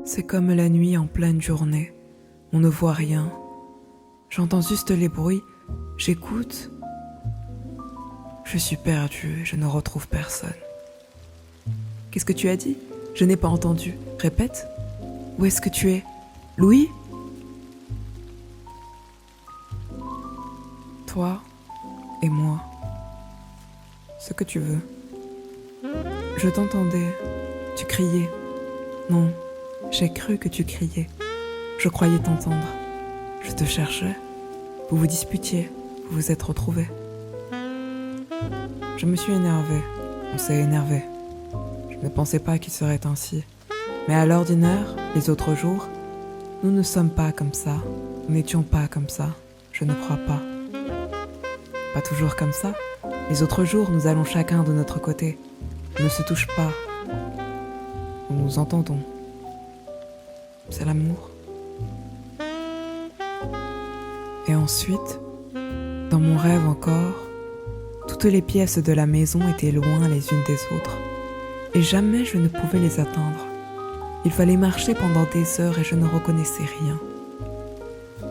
C'est comme la nuit en pleine journée. On ne voit rien. J'entends juste les bruits. J'écoute. Je suis perdue et je ne retrouve personne. Qu'est-ce que tu as dit? Je n'ai pas entendu. Répète. Où est-ce que tu es? Louis? Toi et moi. Ce que tu veux. Je t'entendais. Tu criais. Non, j'ai cru que tu criais. Je croyais t'entendre. Je te cherchais. Vous vous disputiez. Vous vous êtes retrouvés. Je me suis énervée. On s'est énervé. Je ne pensais pas qu'il serait ainsi. Mais à l'ordinaire, les autres jours, nous ne sommes pas comme ça. Nous n'étions pas comme ça. Je ne crois pas. Pas toujours comme ça. Les autres jours, nous allons chacun de notre côté. On ne se touche pas. Nous nous entendons. C'est l'amour. Et ensuite, dans mon rêve encore, toutes les pièces de la maison étaient loin les unes des autres. Et jamais je ne pouvais les atteindre. Il fallait marcher pendant des heures et je ne reconnaissais rien.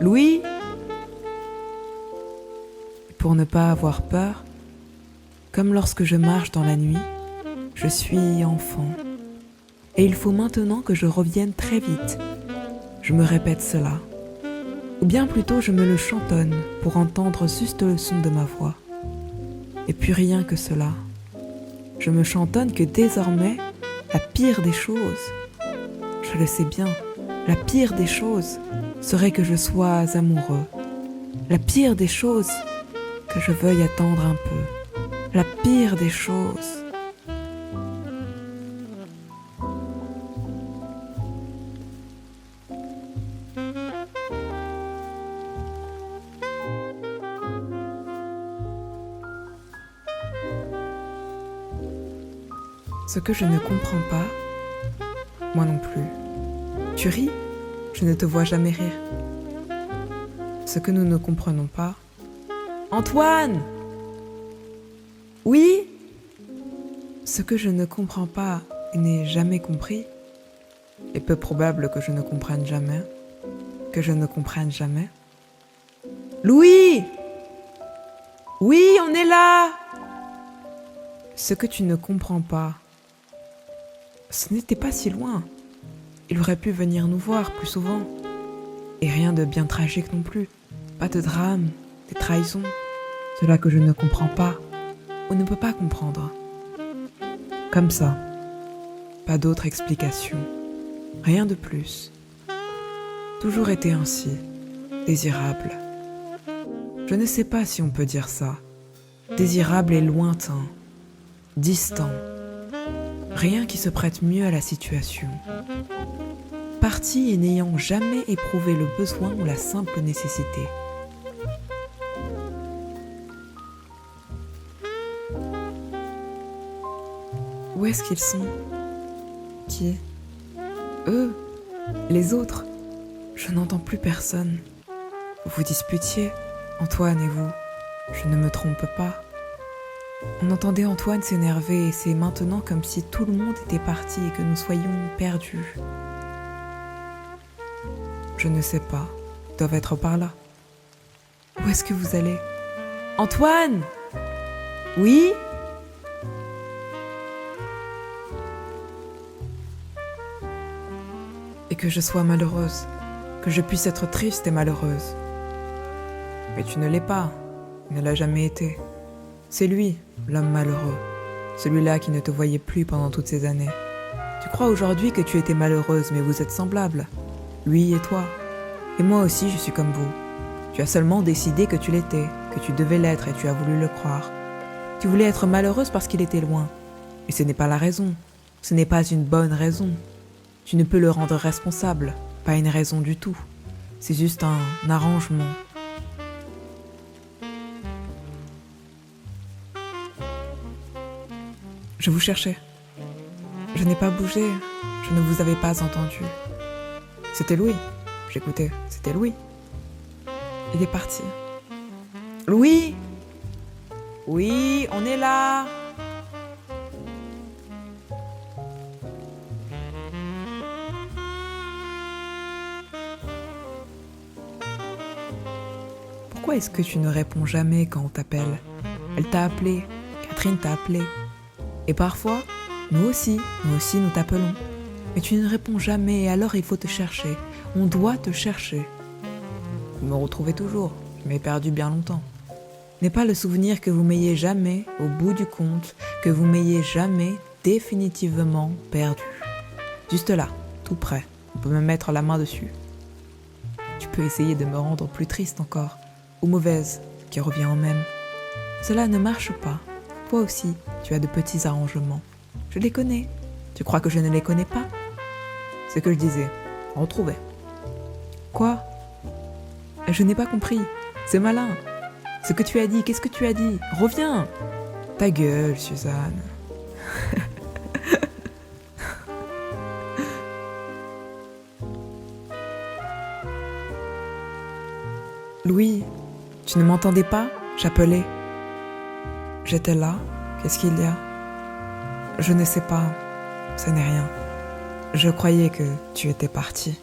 Louis! Pour ne pas avoir peur, comme lorsque je marche dans la nuit, je suis enfant. Et il faut maintenant que je revienne très vite. Je me répète cela. Ou bien plutôt je me le chantonne pour entendre juste le son de ma voix. Et puis rien que cela. Je me chantonne que désormais, la pire des choses, je le sais bien, la pire des choses serait que je sois amoureux. La pire des choses, que je veuille attendre un peu. La pire des choses. Ce que je ne comprends pas, moi non plus. Tu ris? Je ne te vois jamais rire. Ce que nous ne comprenons pas. Antoine! Oui? Ce que je ne comprends pas et n'ai jamais compris, est peu probable que je ne comprenne jamais, que je ne comprenne jamais. Louis! Oui, on est là! Ce que tu ne comprends pas, ce n'était pas si loin. Il aurait pu venir nous voir plus souvent. Et rien de bien tragique non plus. Pas de drame, des trahisons. Cela que je ne comprends pas, ou ne peux pas comprendre. Comme ça. Pas d'autre explication. Rien de plus. Toujours été ainsi. Désirable. Je ne sais pas si on peut dire ça. Désirable et lointain. Distant. Rien qui se prête mieux à la situation. Parti et n'ayant jamais éprouvé le besoin ou la simple nécessité. Où est-ce qu'ils sont? Qui? Eux? Les autres? Je n'entends plus personne. Vous vous disputiez, Antoine et vous. Je ne me trompe pas. On entendait Antoine s'énerver et c'est maintenant comme si tout le monde était parti et que nous soyons perdus. Je ne sais pas. Ils doivent être par là. Où est-ce que vous allez? Antoine! Oui? Et que je sois malheureuse. Que je puisse être triste et malheureuse. Mais tu ne l'es pas. Tu ne l'as jamais été. C'est lui, l'homme malheureux. Celui-là qui ne te voyait plus pendant toutes ces années. Tu crois aujourd'hui que tu étais malheureuse, mais vous êtes semblables. Lui et toi. Et moi aussi, je suis comme vous. Tu as seulement décidé que tu l'étais, que tu devais l'être et tu as voulu le croire. Tu voulais être malheureuse parce qu'il était loin. Et ce n'est pas la raison. Ce n'est pas une bonne raison. Tu ne peux le rendre responsable. Pas une raison du tout. C'est juste un arrangement. Je vous cherchais. Je n'ai pas bougé. Je ne vous avais pas entendu. C'était Louis. J'écoutais. C'était Louis. Il est parti. Louis! Oui, on est là! pourquoi est-ce que tu ne réponds jamais quand on t'appelle? Elle t'a appelé, Catherine t'a appelé. Et parfois, nous aussi nous t'appelons. Mais tu ne réponds jamais et alors il faut te chercher. On doit te chercher. Vous me retrouvez toujours, je m'ai perdu bien longtemps. N'est pas le souvenir que vous m'ayez jamais, au bout du compte, que vous m'ayez jamais définitivement perdu. Juste là, tout près, on peut me mettre la main dessus. Tu peux essayer de me rendre plus triste encore, ou mauvaise, qui revient au même. Cela ne marche pas. Toi aussi, tu as de petits arrangements. Je les connais. Tu crois que je ne les connais pas? Ce que je disais, retrouver. Quoi? Je n'ai pas compris. C'est malin. Ce que tu as dit, qu'est-ce que tu as dit? Reviens! Ta gueule, Suzanne. Louis, tu ne m'entendais pas? J'appelais. J'étais là. Qu'est-ce qu'il y a? Je ne sais pas. Ce n'est rien. Je croyais que tu étais parti.